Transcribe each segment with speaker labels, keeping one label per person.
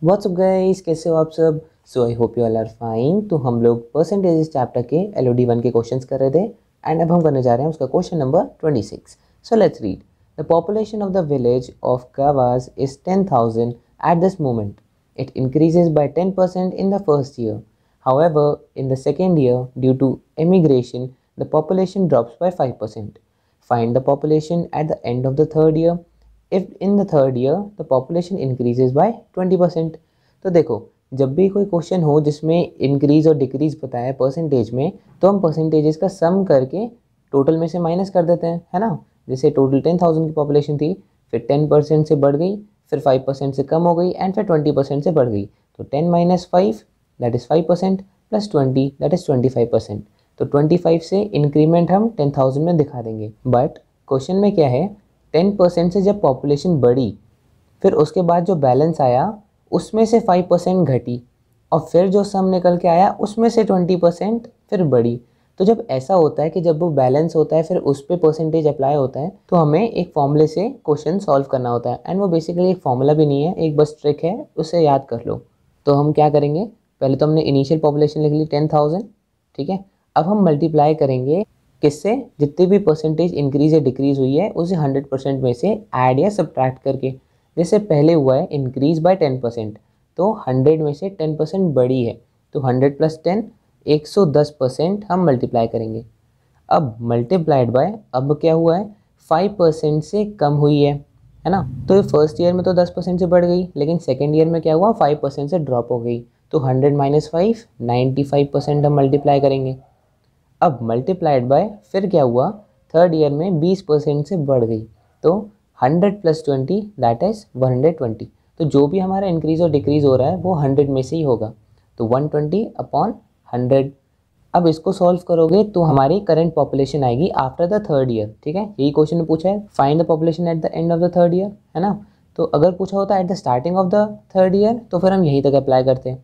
Speaker 1: WhatsApp guys, कैसे हो आप सब। So I hope you all are fine. तो हम लोग परसेंटेजेस चैप्टर के LOD 1 के क्वेश्चंस कर रहे थे एंड अब हम करने जा रहे हैं उसका question number 26। So let's read. The population of the village of Gavas is 10,000 at this moment. It increases by 10% in the first year. However, in the second year, due to emigration, the population drops by 5%. Find the population at the end of the third year. If in the third year the population increases by 20%। तो देखो, जब भी कोई question हो जिसमें increase और decrease बताया percentage में, तो हम परसेंटेजेस का सम करके टोटल में से माइनस कर देते हैं, है ना। जैसे टोटल 10,000 की पॉपुलेशन थी, फिर 10% से बढ़ गई, फिर 5% से कम हो गई एंड फिर 20% से बढ़ गई। तो 10 - 5 that is 5% plus 20 that is 25%। तो 25 से इंक्रीमेंट हम 10,000 में दिखा देंगे। बट क्वेश्चन में क्या है, 10% से जब पॉपुलेशन बढ़ी, फिर उसके बाद जो बैलेंस आया उसमें से 5% घटी और फिर जो सम निकल के आया उसमें से 20% फिर बढ़ी। तो जब ऐसा होता है कि जब वो बैलेंस होता है फिर उस पर परसेंटेज अप्लाई होता है, तो हमें एक फॉर्मूले से क्वेश्चन सॉल्व करना होता है। एंड वो बेसिकली एक फॉर्मूला भी नहीं है, एक बस ट्रिक है, उसे याद कर लो। तो हम क्या करेंगे, पहले तो हमने इनिशियल पॉपुलेशन लिख ली 10,000, ठीक है। अब हम मल्टीप्लाई करेंगे किससे, जितनी भी परसेंटेज इंक्रीज या डिक्रीज हुई है उसे 100% में से ऐड या सब्ट्रैक्ट करके। जैसे पहले हुआ है इंक्रीज बाय 10%, तो 100 में से 10% बढ़ी है, तो 100 + 10 110% हम मल्टीप्लाई करेंगे। अब मल्टीप्लाइड बाय, अब क्या हुआ है, 5% से कम हुई है ना। तो फर्स्ट ईयर में तो 10% से बढ़ गई, लेकिन सेकेंड ईयर में क्या हुआ, 5% से ड्रॉप हो गई। तो 100 - 5 95% हम मल्टीप्लाई करेंगे। अब मल्टीप्लाइड बाय, फिर क्या हुआ, थर्ड ईयर में 20% से बढ़ गई, तो 100 + 20 दैट इज़ 120। तो जो भी हमारा इंक्रीज और डिक्रीज हो रहा है वो 100 में से ही होगा, तो 120/100। अब इसको सॉल्व करोगे तो हमारी करंट पॉपुलेशन आएगी आफ्टर द थर्ड ईयर, ठीक है। यही क्वेश्चन में पूछा है, find the population at the end of the third year, है ना। तो अगर पूछा होता at the starting of the third year तो फिर हम यहीं तक अप्लाई करते हैं,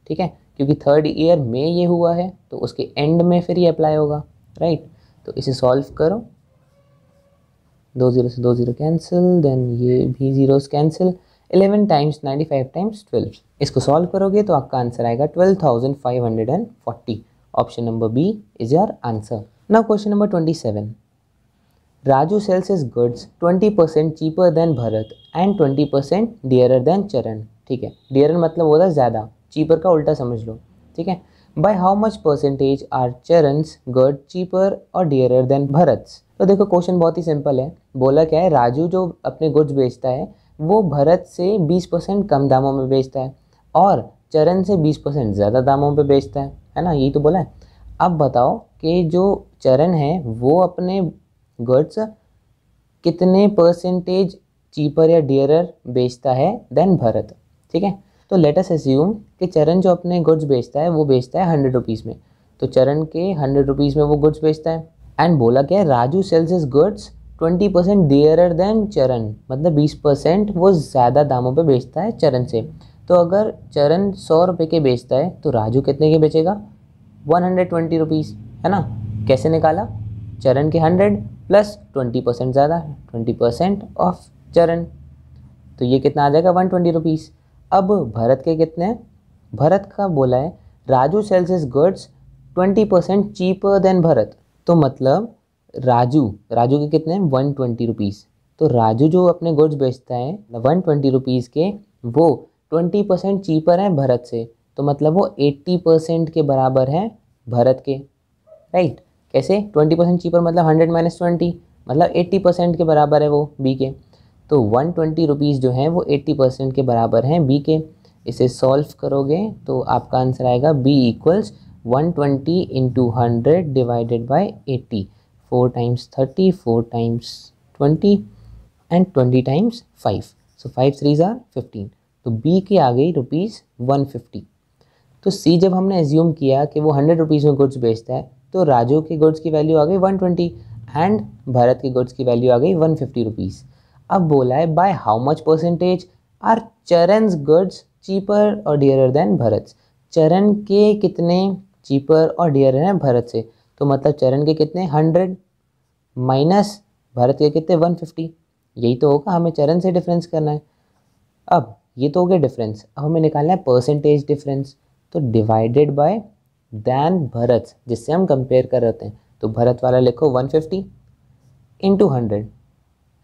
Speaker 1: ठीक है, क्योंकि थर्ड ईयर में ये हुआ है तो उसके एंड में फिर ये अप्लाई होगा, राइट। तो इसे सॉल्व करो, 2 0 से 2 0 कैंसिल, देन ये भी जीरोस कैंसिल। 11 × 95 × 12, इसको सॉल्व करोगे तो आपका आंसर आएगा 12,540। Option number B is your answer. Now question number 27। Raju sells his goods 20% cheaper than Bharat and 20% dearer than Charan, ठीक है। डियरर मतलब होता है ज़्यादा, चीपर का उल्टा समझ लो, ठीक है। By how much percentage are Charan's good cheaper और डियरर देन भरत's। तो देखो क्वेश्चन बहुत ही सिंपल है। बोला क्या है, राजू जो अपने गुड्स बेचता है वो भरत से 20% कम दामों में बेचता है और चरण से 20% ज़्यादा दामों पे बेचता है ना, यही तो बोला है। अब बताओ कि जो चरण है वो अपने गुड्स कितने परसेंटेज चीपर या डियरर बेचता है देन भरत, ठीक है। तो लेट अस अस्यूम कि चरण जो अपने गुड्स बेचता है वो बेचता है 100 रुपीज़ में, तो चरण के 100 रुपीज़ में वो गुड्स बेचता है। एंड बोला क्या है, Raju sells his goods 20% dearer than Charan, मतलब 20% वो ज़्यादा दामों पे बेचता है चरण से। तो अगर चरण 100 रुपये के बेचता है तो राजू कितने के बेचेगा, 120 रुपीज़, है ना। कैसे निकाला, चरण के 100 प्लस 20% ज़्यादा, 20% ऑफ चरण, तो ये कितना आ जाएगा, 120 रुपीज़। अब भरत के कितने हैं, भरत का बोला है Raju sells his goods 20% cheaper than Bharat, तो मतलब राजू के कितने हैं, 120 रुपीज़। तो राजू जो अपने गुड्स बेचता है 120 रुपीज़ के, वो 20% चीपर है भरत से, तो मतलब वो 80% के बराबर है भरत के, राइट। कैसे, 20% चीपर मतलब 100 - 20 मतलब 80% के बराबर है वो बी के। तो 120 रुपीज़ जो हैं वो 80% के बराबर हैं बी के। इसे सॉल्व करोगे तो आपका आंसर आएगा B = 120 × 100 divided by 80, 4 × 30, 4 × 20 and 20 × 5, so 5 3s are 15। तो बी की आ गई ₹150। तो सी जब हमने एज्यूम किया कि वो 100 रुपीज़ में गुड्स बेचता है, तो राजू की गुड्स की वैल्यू आ गई 120 एंड भरत की गुड्स की वैल्यू आ गई 150 रुपीज़। अब बोला है by how much percentage are Charan's goods cheaper और डियरर देन भरत, चरण के कितने चीपर और डियरर हैं भरत से। तो मतलब चरण के कितने 100 माइनस भरत के कितने 150, यही तो होगा, हमें चरण से डिफरेंस करना है। अब ये तो हो गया डिफरेंस। अब हमें निकालना है परसेंटेज डिफरेंस, तो डिवाइडेड बाय दैन भरत, जिससे हम कंपेयर कर रहे हैं। तो भरत वाला लिखो 150 इंटू 100,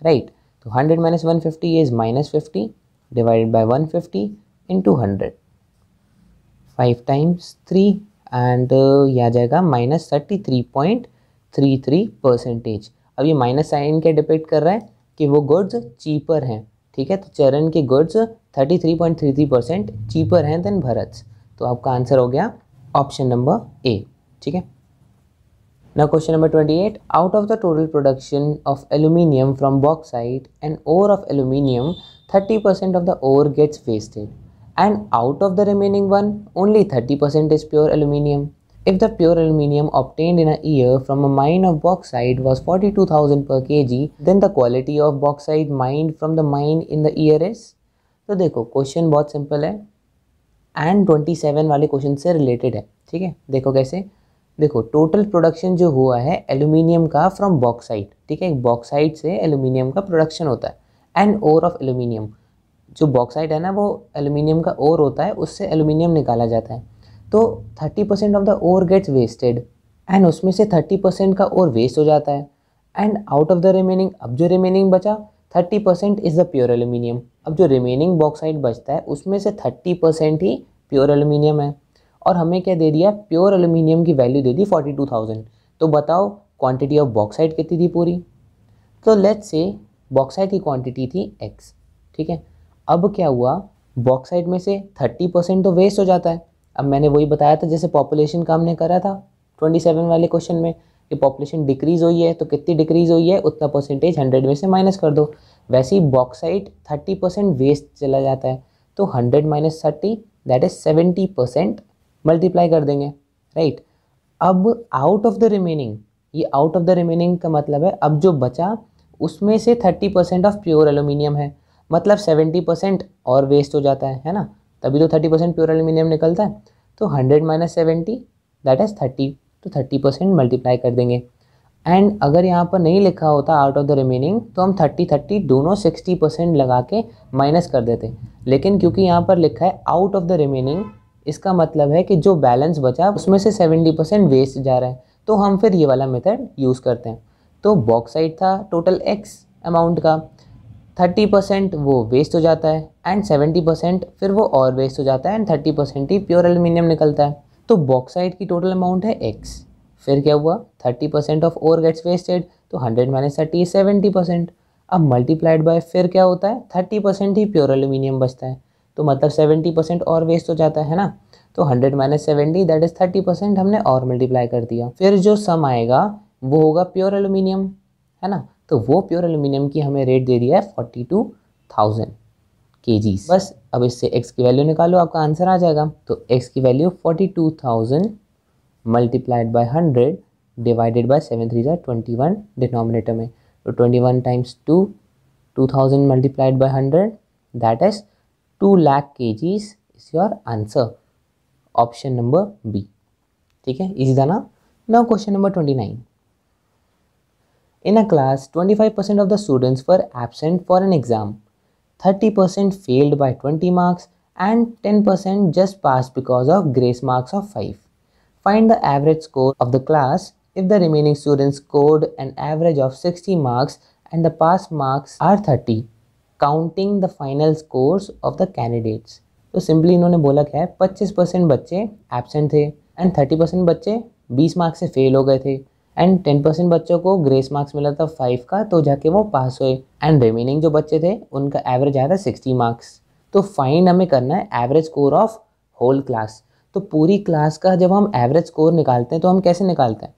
Speaker 1: राइट। तो 100 minus 150 is -50 divided by 150 into 100, 5 times 3 and ये आ जाएगा -33.33%। अब ये माइनस साइन क्या डिपेक्ट कर रहा है कि वो गुड्स चीपर हैं, ठीक है। तो चरण के गुड्स 33.33% चीपर हैं देन भरत। तो आपका आंसर हो गया ऑप्शन नंबर ए, ठीक है। Now question number 28. Out of the total production of aluminium from bauxite and ore of aluminium, 30% of the ore gets wasted, and out of the remaining one, only 30% is pure aluminium. If the pure aluminium obtained in a year from a mine of bauxite was 42,000 per kg, then the quality of bauxite mined from the mine in the year is? तो देखो question बहुत simple है and 27 वाले question से related है, ठीक है। देखो कैसे, देखो टोटल प्रोडक्शन जो हुआ है एल्यूमिनियम का फ्रॉम बॉक्साइट, ठीक है। बॉक्साइट से एल्यूमिनियम का प्रोडक्शन होता है, एंड ओर ऑफ एल्यूमिनियम, जो बॉक्साइट है ना वो एल्यूमिनियम का ओर होता है, उससे एल्यूमिनियम निकाला जाता है। तो 30% of the ore gets wasted, and उसमें से 30% का ओर वेस्ट हो जाता है, and out of the remaining, अब जो रिमेनिंग बचा 30% इज़ द प्योर एल्यूमिनियम। अब जो रिमेनिंग बॉक्साइट बचता है उसमें से 30% ही प्योर एल्यूमिनियम है, और हमें क्या दे दिया, प्योर एल्यूमिनियम की वैल्यू दे दी 42,000। तो बताओ क्वांटिटी ऑफ बॉक्साइट कितनी थी पूरी। तो लेट्स से बॉक्साइट की क्वांटिटी थी x, ठीक है। अब क्या हुआ, बॉक्साइट में से 30% तो वेस्ट हो जाता है। अब मैंने वही बताया था जैसे पॉपुलेशन का हमने करा था 27 वाले क्वेश्चन में कि पॉपुलेशन डिक्रीज़ हुई है, तो कितनी डिक्रीज़ हुई है उतना परसेंटेज 100 में से माइनस कर दो। वैसे ही बॉक्साइट 30% वेस्ट चला जाता है, तो 100 माइनस 30 दैट इज 70% मल्टीप्लाई कर देंगे, राइट। अब आउट ऑफ द रिमेनिंग, ये आउट ऑफ द रिमेनिंग का मतलब है अब जो बचा उसमें से 30% ऑफ प्योर एल्यूमिनियम है, मतलब 70% और वेस्ट हो जाता है ना, तभी तो 30% प्योर एल्यूमिनियम निकलता है। तो 100 माइनस 70 दैट इज 30, तो 30% मल्टीप्लाई कर देंगे। एंड अगर यहाँ पर नहीं लिखा होता आउट ऑफ द रिमेनिंग तो हम 30-30 दोनों 60% लगा के माइनस कर देते, लेकिन क्योंकि यहाँ पर लिखा है आउट ऑफ द रिमेनिंग, इसका मतलब है कि जो बैलेंस बचा उसमें से 70% वेस्ट जा रहा है, तो हम फिर ये वाला मेथड यूज़ करते हैं। तो बॉक्साइट था टोटल x अमाउंट का, 30% वो वेस्ट हो जाता है एंड 70% फिर वो और वेस्ट हो जाता है, एंड 30% ही प्योर एल्यूमिनियम निकलता है। तो बॉक्साइट की टोटल अमाउंट है x, फिर क्या हुआ 30% ऑफ ओर गेट्स वेस्टेड, तो 100 माइनस 30 70%। अब मल्टीप्लाइड बाय फिर क्या होता है 30% ही प्योर एल्यूमिनियम बचता है, तो मतलब 70% और वेस्ट हो जाता है ना। तो 100 माइनस 70 दैट इज 30% हमने और मल्टीप्लाई कर दिया, फिर जो सम आएगा वो होगा प्योर एल्यूमिनियम, है ना। तो वो प्योर एल्यूमिनियम की हमें रेट दे दिया है 42,000 kgs। बस अब इससे x की वैल्यू निकालो, आपका आंसर आ जाएगा। तो x की value 42,000 multiplied by 100 divided by 7 3 जा 21 डिनोमिनेटर में, तो 21 times 2, 2000 multiplied by 100 that is 2 lakh kgs is your answer, option number B, ठीक है। इजी था ना। Now question number 29. In a class, 25% of the students were absent for an exam, 30% failed by 20 marks, and 10% just passed because of grace marks of 5. Find the average score of the class if the remaining students scored an average of 60 marks and the pass marks are 30, counting the final scores of the candidates. तो simply इन्होंने बोला क्या है, 25% बच्चे absent थे and 30% बच्चे 20 marks से fail हो गए थे, एंड 10% बच्चों को ग्रेस मार्क्स मिला था 5 का, तो जाके वो पास हुए, एंड रिमेनिंग जो बच्चे थे उनका एवरेज आया था 60 मार्क्स। तो फाइंड हमें करना है average score of whole class. तो पूरी क्लास का जब हम एवरेज स्कोर निकालते हैं तो हम कैसे निकालते हैं,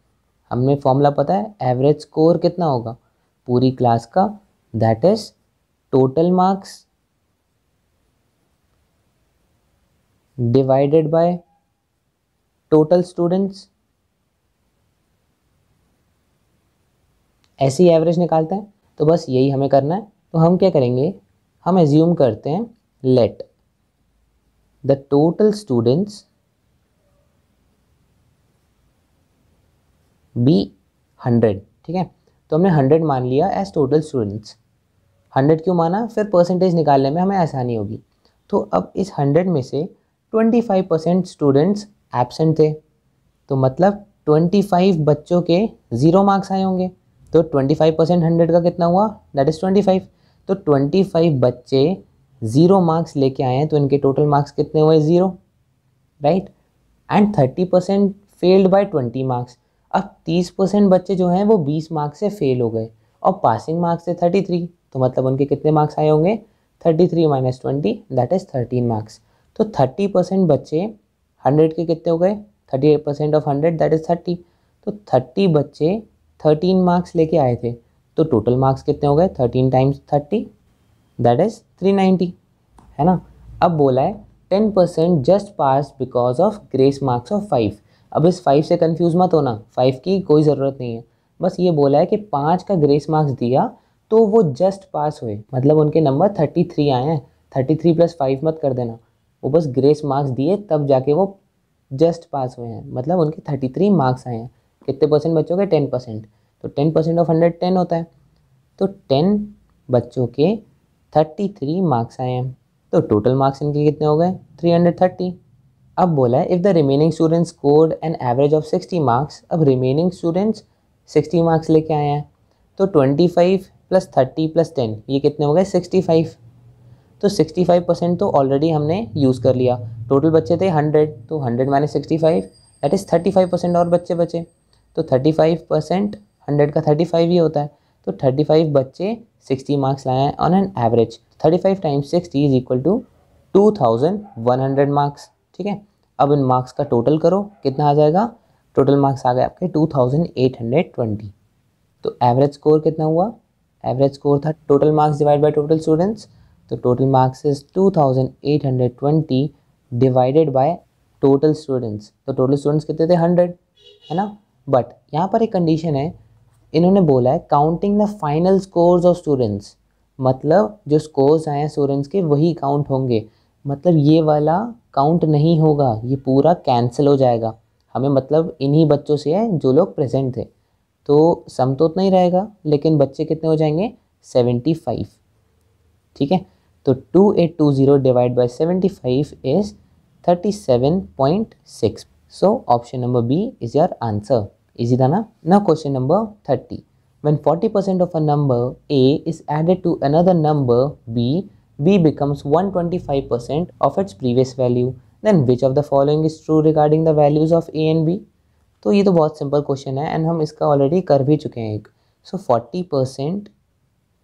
Speaker 1: हमें फॉर्मूला पता है, एवरेज स्कोर कितना होगा पूरी क्लास का, that is total marks divided by total students, ऐसे ही एवरेज निकालते हैं। तो बस यही हमें करना है। तो हम क्या करेंगे, हम एज्यूम करते हैं let the total students be 100, ठीक है। तो हमने 100 मान लिया एज टोटल स्टूडेंट्स। 100 क्यों माना, फिर परसेंटेज निकालने में हमें आसानी होगी। तो अब इस 100 में से 25% स्टूडेंट्स एब्सेंट थे, तो मतलब 25 बच्चों के 0 मार्क्स आए होंगे। तो 25% 100 का कितना हुआ, दैट इज़ 25। तो 25 बच्चे 0 मार्क्स लेके आए हैं, तो इनके टोटल मार्क्स कितने हुए, 0, right. And 30% failed by 20 marks. अब 30% बच्चे जो हैं वो 20 मार्क्स से फेल हो गए और पासिंग मार्क्स थे 33, तो मतलब उनके कितने मार्क्स आए होंगे, 33 माइनस 20 दैट इज़ 13 मार्क्स। तो 30% बच्चे 100 के कितने हो गए, 38% ऑफ 100 दैट इज़ 30। तो 30 बच्चे 13 मार्क्स लेके आए थे, तो टोटल मार्क्स कितने हो गए, 13 टाइम्स 30 दैट इज़ 390, है ना। अब बोला है 10% just pass because of grace marks of 5। अब इस 5 से कंफ्यूज मत होना, 5 की कोई ज़रूरत नहीं है, बस ये बोला है कि 5 का ग्रेस मार्क्स दिया तो वो जस्ट पास हुए, मतलब उनके नंबर 33 आए हैं। 33 + 5 मत कर देना, वो बस ग्रेस मार्क्स दिए तब जाके वो जस्ट पास हुए हैं, मतलब उनके 33 मार्क्स आए हैं। कितने परसेंट बच्चों के, 10%। तो 10% ऑफ 100 10 होता है, तो 10 बच्चों के 33 मार्क्स आए हैं, तो टोटल मार्क्स इनके कितने हो गए, 330। अब बोला है if the remaining students scored an average of 60 marks. अब रिमेनिंग स्टूडेंट्स 60 मार्क्स लेके आए हैं, तो 25 + 30 + 10 ये कितने हो गए, 65। तो 65% तो ऑलरेडी हमने यूज़ कर लिया। टोटल बच्चे थे 100, तो 100 - 65 दैट इज़ 35% और बच्चे बचे। तो 35% 100 का 35 ही होता है, तो 35 बच्चे 60 मार्क्स लाए हैं on an average. 35 × 60 is equal to 2100 marks, ठीक है। अब इन मार्क्स का टोटल करो, कितना आ जाएगा, टोटल मार्क्स आ गए आपके 2820। तो एवरेज स्कोर कितना हुआ, एवरेज स्कोर था total marks divide by total students, तो total marks is 2820 divided by total students. तो टोटल स्टूडेंट्स कितने थे, 100, है ना। बट यहाँ पर एक कंडीशन है, इन्होंने बोला है counting the final scores of students, मतलब जो स्कोर्स आए हैं स्टूडेंट्स के वही काउंट होंगे, मतलब ये वाला काउंट नहीं होगा, ये पूरा कैंसिल हो जाएगा। हमें मतलब इन्हीं बच्चों से है जो लोग प्रेजेंट थे, तो सम तो उतना ही रहेगा, लेकिन बच्चे कितने हो जाएंगे, 75, ठीक है। तो 2820 divide by 75 is 37.6। So option number B is your answer. Easy था ना। Now question number 30, when 40% of a number a is added to another number b becomes 125% of its previous value, then which of the following is true regarding the values of a and b? तो ये तो बहुत simple question है and हम इसका already कर भी चुके हैं एक। So 40%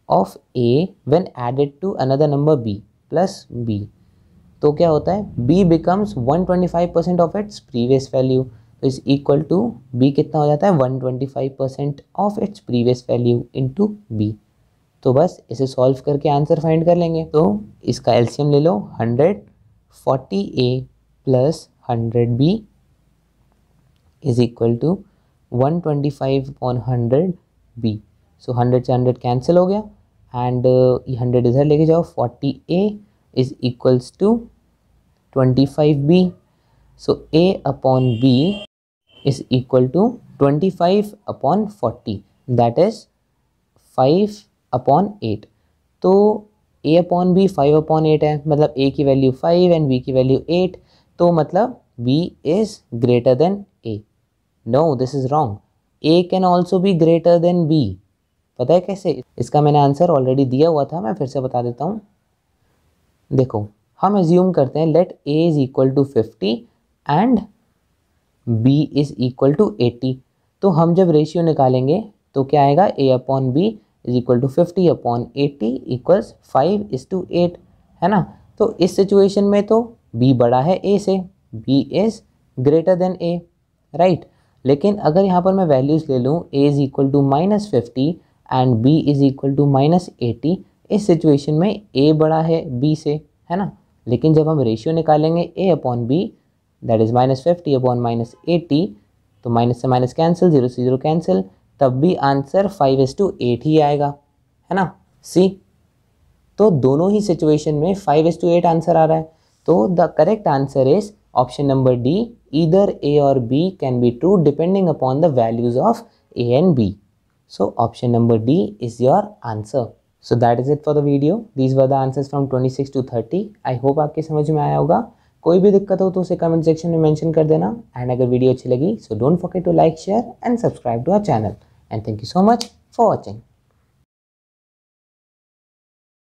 Speaker 1: of A when added to another number B plus B, तो क्या होता है, b becomes 125% of its previous value, तो इज इक्वल टू b कितना हो जाता है, 125% of its previous value into b। तो बस इसे सॉल्व करके आंसर फाइंड कर लेंगे। तो इसका एलसीएम ले लो, 100 40a plus 100b is equal to 125/100b। So 100 से 100 कैंसिल हो गया एंड ये 100 इधर लेके जाओ, 40a is equals to 25b। So a/b is equal to 25/40 that is 5/8। तो a/b 5/8 है, मतलब a की वैल्यू 5 एंड b की वैल्यू 8, तो मतलब b is greater than a। No this is wrong, a can also be greater than b। पता है कैसे, इसका मैंने आंसर ऑलरेडी दिया हुआ था, मैं फिर से बता देता हूँ। देखो हम एज्यूम करते हैं let a is equal to 50 and b is equal to 80। तो हम जब रेशियो निकालेंगे तो क्या आएगा, a/b is equal to 50/80 equals 5:8, है ना। तो इस सिचुएशन में तो b बड़ा है a से, b is greater than a, right. लेकिन अगर यहाँ पर मैं वैल्यूज़ ले लूँ, a is equal to -50 and b is equal to -80, इस सिचुएशन में a बड़ा है b से, है ना। लेकिन जब हम रेशियो निकालेंगे a/b दैट इज़ -50/-80, तो माइनस से माइनस कैंसिल, 0 से 0 कैंसिल, तब भी आंसर 5:8 ही आएगा, है ना। सी, तो दोनों ही सिचुएशन में 5:8 आंसर आ रहा है। तो the correct answer is option number D, either a और b can be true depending upon the values of a and b। So option number D is your answer. So that is it for the video. These were the answers from 26 to 30. I hope आपके समझ में आया होगा. कोई भी दिक्कत हो तो उसे कमेंट सेक्शन में मेंशन कर देना. एंड अगर वीडियो अच्छी लगी so don't forget to like, share and subscribe to our channel. And thank you so much for watching.